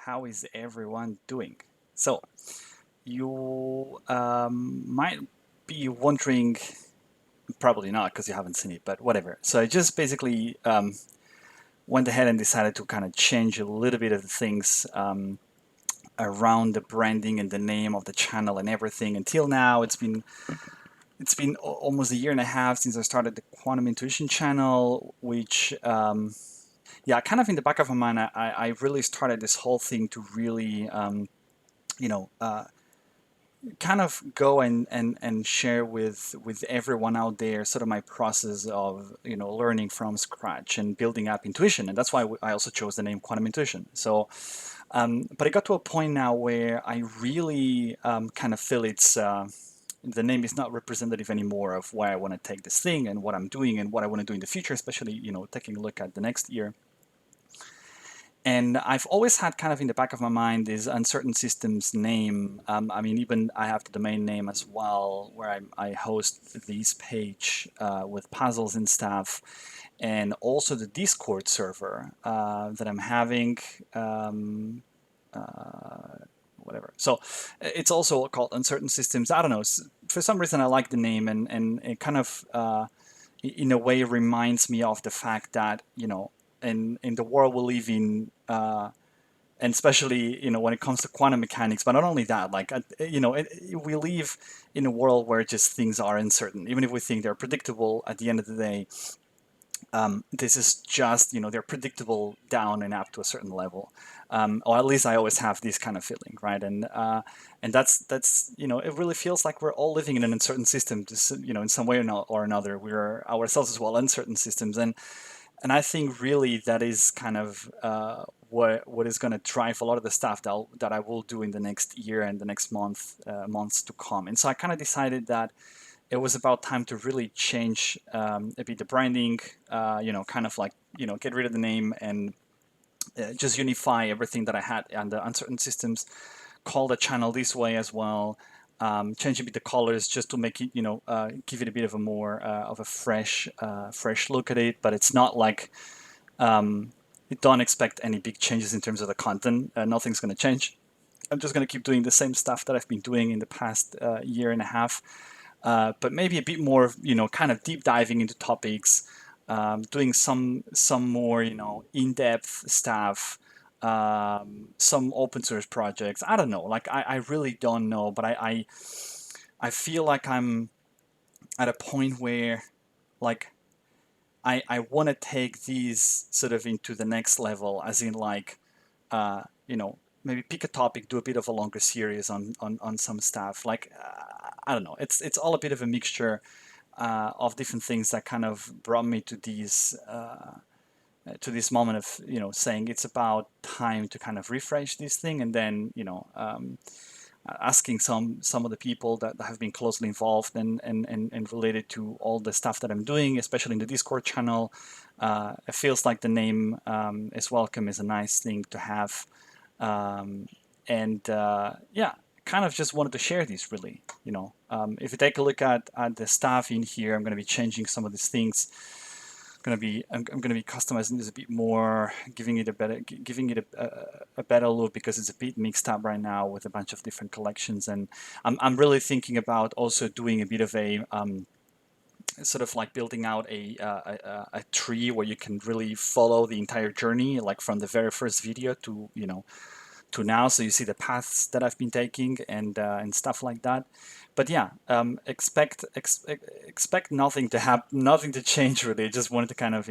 How is everyone doing? So, you might be wondering, probably not because you haven't seen it, but whatever. So, I just basically went ahead and decided to kind of change a little bit of the things around the branding and the name of the channel and everything. Until now, it's been almost a year and a half since I started the Quantum Intuition channel, which yeah, kind of in the back of my mind, I really started this whole thing to really, you know, kind of go and share with everyone out there sort of my process of learning from scratch and building up intuition, and that's why I also chose the name Quantum Intuition. So, but it got to a point now where I really kind of feel it's. The name is not representative anymore of where I want to take this thing and what I'm doing and what I want to do in the future, especially taking a look at the next year. And I've always had kind of in the back of my mind this uncertain systems name. I mean, even I have the domain name as well, where I host this page with puzzles and stuff, and also the Discord server that I'm having. Whatever. So it's also called Uncertain Systems. I don't know. For some reason, I like the name, and it kind of, in a way, reminds me of the fact that in the world we live in, and especially when it comes to quantum mechanics, but not only that, like we live in a world where just things are uncertain, even if we think they're predictable. At the end of the day, this is just they're predictable down and up to a certain level, or at least I always have this kind of feeling, right? And that's it really feels like we're all living in an uncertain system, just, in some way or another. We're ourselves as well uncertain systems, and I think really that is kind of what is going to drive a lot of the stuff that I will do in the next year and the next months to come. And so I kind of decided that it was about time to really change a bit the branding, kind of like get rid of the name and just unify everything that I had under Uncertain Systems. Call the channel this way as well. Change a bit the colors just to make it, give it a bit of a more of a fresh look at it. But it's not like don't expect any big changes in terms of the content. Nothing's going to change. I'm just going to keep doing the same stuff that I've been doing in the past year and a half, but maybe a bit more, kind of deep diving into topics, doing some more, in-depth stuff, some open source projects. I don't know. Like I really don't know, but I feel like I'm at a point where like I want to take these sort of into the next level, as in like, uh, you know, maybe pick a topic, do a bit of a longer series on some stuff. Like, I don't know. It's all a bit of a mixture of different things that kind of brought me to this moment of saying it's about time to kind of refresh this thing, and then asking some of the people that have been closely involved and related to all the stuff that I'm doing, especially in the Discord channel. It feels like the name is welcome, is a nice thing to have. And yeah, kind of just wanted to share this really. If you take a look at the stuff in here, I'm going to be changing some of these things. I'm going to be customizing this a bit more, giving it a better look, because it's a bit mixed up right now with a bunch of different collections. And I'm really thinking about also doing a bit of a sort of like building out a tree where you can really follow the entire journey, like from the very first video to now, so you see the paths that I've been taking and stuff like that. But yeah, expect nothing to happen, nothing to change really. I just wanted to kind of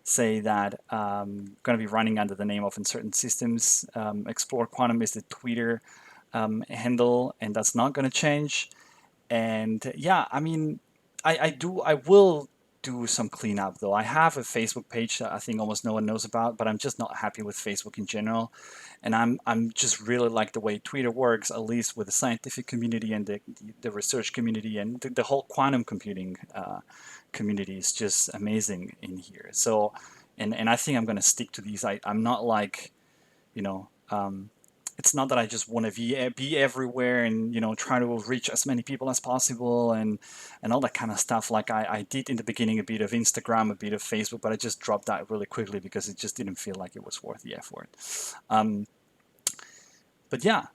say that going to be running under the name of Uncertain Systems. Explore Quantum is the Twitter handle, and that's not going to change. And yeah, I mean, I will do some cleanup though. I have a Facebook page that I think almost no one knows about, but I'm just not happy with Facebook in general. And I'm just really like the way Twitter works, at least with the scientific community and the research community and the whole quantum computing community is just amazing in here. So, and I think I'm gonna stick to these. I'm not like, you know, it's not that I just want to be everywhere and try to reach as many people as possible and all that kind of stuff. Like I did in the beginning a bit of Instagram, a bit of Facebook, but I just dropped that really quickly because it just didn't feel like it was worth the effort. Um, but yeah.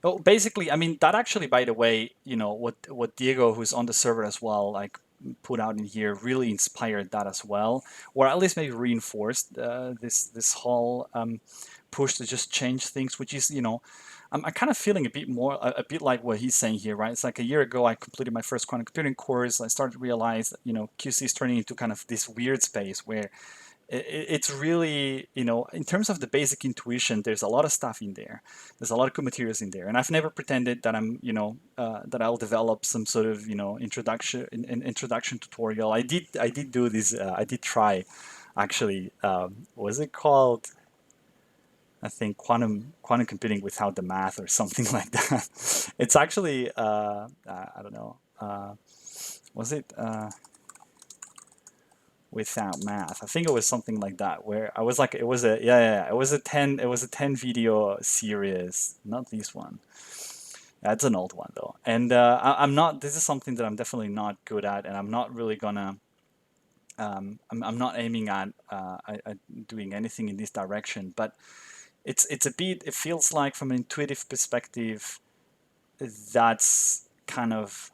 Oh, basically, I mean that actually, by the way, what Diego, who's on the server as well, like put out in here, really inspired that as well, or at least maybe reinforced this whole push to just change things, which is, I'm kind of feeling a bit more, a bit like what he's saying here, right? It's like a year ago, I completed my first quantum computing course. I started to realize that, QC is turning into kind of this weird space where it's really, in terms of the basic intuition, there's a lot of stuff in there. There's a lot of good materials in there. And I've never pretended that that I'll develop some sort of, introduction tutorial. I did do this, I did try actually, what was it called? I think quantum computing without the math or something like that. It's actually, I don't know, was it, without math. I think it was something like that where I was like it was a it was a 10 video series, not this one. That's an old one though. And I'm not this is something that I'm definitely not good at, and I'm not really gonna I'm not aiming at doing anything in this direction, but it's a bit it feels like from an intuitive perspective that's kind of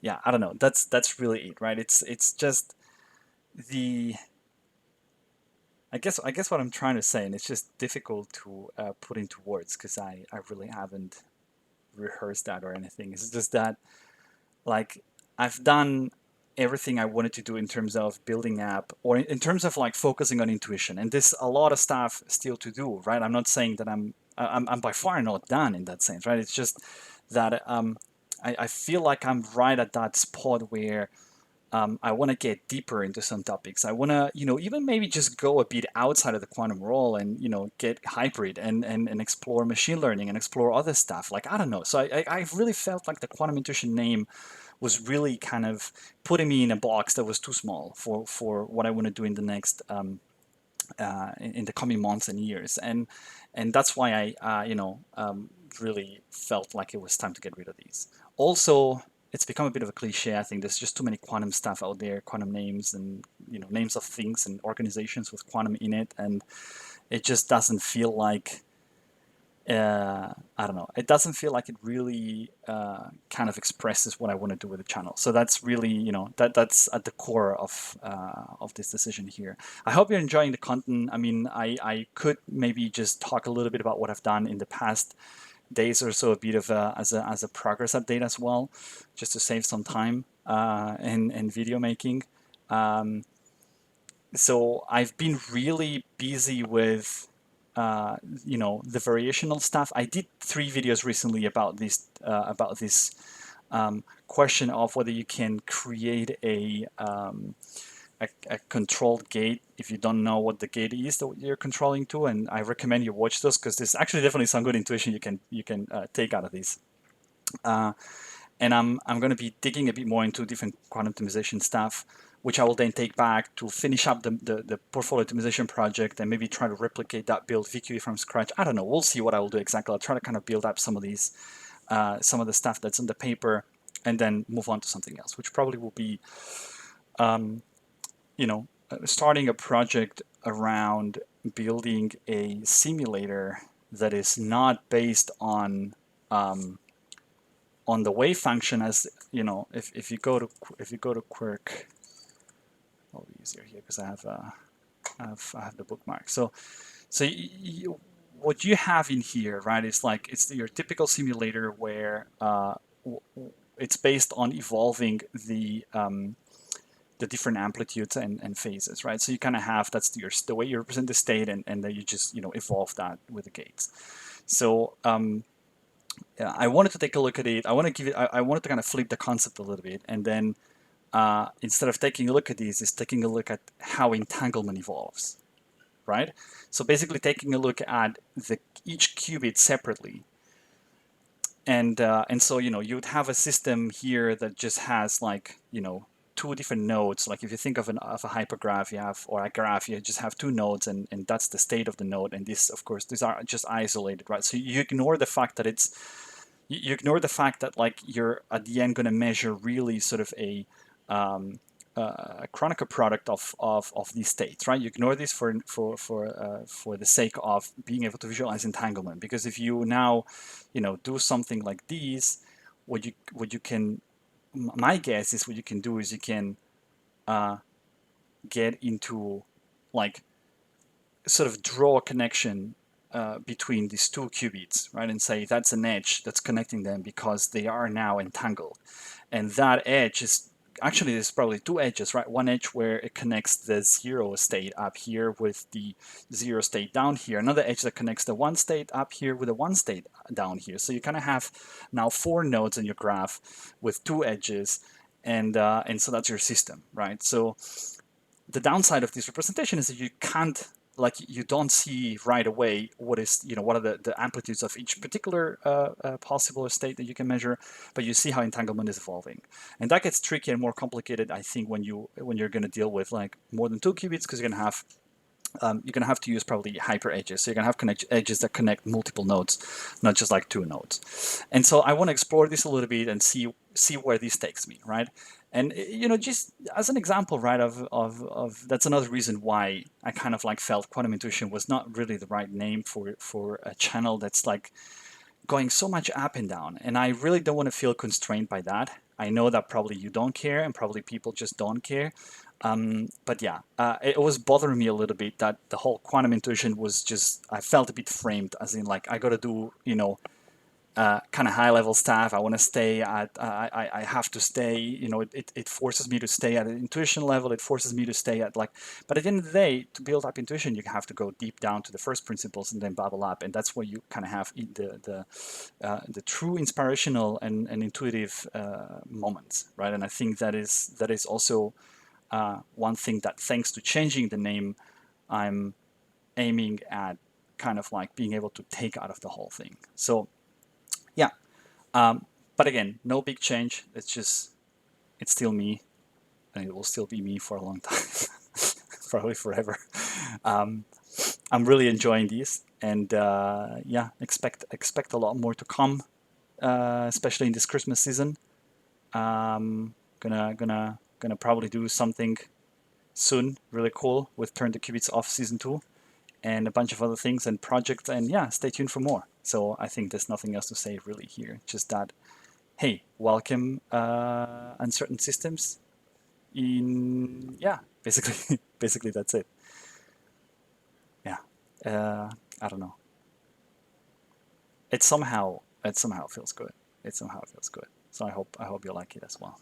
yeah, I don't know. That's really it, right? It's just the I guess what I'm trying to say, and it's just difficult to put into words because I really haven't rehearsed that or anything. It's just that like I've done everything I wanted to do in terms of building app or in terms of like focusing on intuition, and there's a lot of stuff still to do, right? I'm not saying that I'm by far not done in that sense, right? It's just that I feel like I'm right at that spot where I want to get deeper into some topics. I want to, even maybe just go a bit outside of the quantum role and, get hybrid and explore machine learning and explore other stuff. Like, I don't know. So I really felt like the quantum intuition name was really kind of putting me in a box that was too small for what I want to do in the next, in the coming months and years. And that's why I, really felt like it was time to get rid of these. Also, it's become a bit of a cliche. I think there's just too many quantum stuff out there, quantum names and names of things and organizations with quantum in it, and it just doesn't feel like I don't know. It doesn't feel like it really kind of expresses what I want to do with the channel. So that's really, that's at the core of this decision here. I hope you're enjoying the content. I mean, I could maybe just talk a little bit about what I've done in the past days or so, a bit of as a progress update as well, just to save some time in video making. Um, so I've been really busy with the variational stuff. I did 3 videos recently about this question of whether you can create a controlled gate if you don't know what the gate is that you're controlling to, and I recommend you watch those because there's actually definitely some good intuition you can take out of these. And I'm going to be digging a bit more into different quantum optimization stuff, which I will then take back to finish up the portfolio optimization project and maybe try to replicate that, build VQE from scratch. I don't know. We'll see what I will do exactly. I'll try to kind of build up some of these, some of the stuff that's in the paper, and then move on to something else, which probably will be, starting a project around building a simulator that is not based on the wave function as if you go to Quirk, I'll be easier here because I have the bookmark. So what you have in here, right, is like it's your typical simulator where it's based on evolving the different amplitudes and phases, right? So you kind of have that's the way you represent the state, and then you just evolve that with the gates. So yeah, I wanted to take a look at it. I want to give it. I wanted to kind of flip the concept a little bit, and then instead of taking a look at these, is taking a look at how entanglement evolves, right? So basically, taking a look at each qubit separately, and so you would have a system here that just has like two different nodes. Like if you think of a hypergraph, you have, or a graph, you just have two nodes, and that's the state of the node. And this, of course, these are just isolated, right? So you ignore the fact that you ignore the fact that like you're at the end going to measure really sort of um, a Kronecker product of these states, right? You ignore this for the sake of being able to visualize entanglement, because if you now, do something like these, what you can, my guess is what you can do is you can get into like sort of draw a connection between these two qubits, right? And say that's an edge that's connecting them because they are now entangled. And that edge is actually, there's probably two edges, right? One edge where it connects the zero state up here with the zero state down here. Another edge that connects the one state up here with the one state down here. So you kind of have now four nodes in your graph with two edges, and so that's your system, right? So the downside of this representation is that you can't, like, you don't see right away what is, what are the amplitudes of each particular possible state that you can measure, but you see how entanglement is evolving. And that gets tricky and more complicated, I think, when you're going to deal with like more than two qubits, because you're going to have to use probably hyper edges. So you're going to have edges that connect multiple nodes, not just like two nodes. And so I want to explore this a little bit and see where this takes me, right? And just as an example, right, of that's another reason why I kind of like felt quantum intuition was not really the right name for a channel that's like going so much up and down. And I really don't want to feel constrained by that. I know that probably you don't care, and probably people just don't care. But yeah, it was bothering me a little bit that the whole quantum intuition was just, I felt a bit framed as in like, I got to do, kind of high level stuff. I want to stay at, I have to stay, it forces me to stay at an intuition level. It forces me to stay at like, but at the end of the day, to build up intuition, you have to go deep down to the first principles and then bubble up. And that's where you kind of have the true inspirational and intuitive moments, right? And I think that is also one thing that, thanks to changing the name, I'm aiming at kind of like being able to take out of the whole thing. So yeah, but again, no big change. It's still me, and it will still be me for a long time, probably forever. Um, I'm really enjoying these, and yeah, expect a lot more to come, especially in this Christmas season. Gonna probably do something soon, really cool, with Turn the Qubits Off Season 2, and a bunch of other things and projects, and yeah, stay tuned for more. So I think there's nothing else to say really here, just that, hey, welcome uncertain systems in, yeah, basically basically that's it. Yeah, I don't know, it somehow feels good. So I hope you like it as well.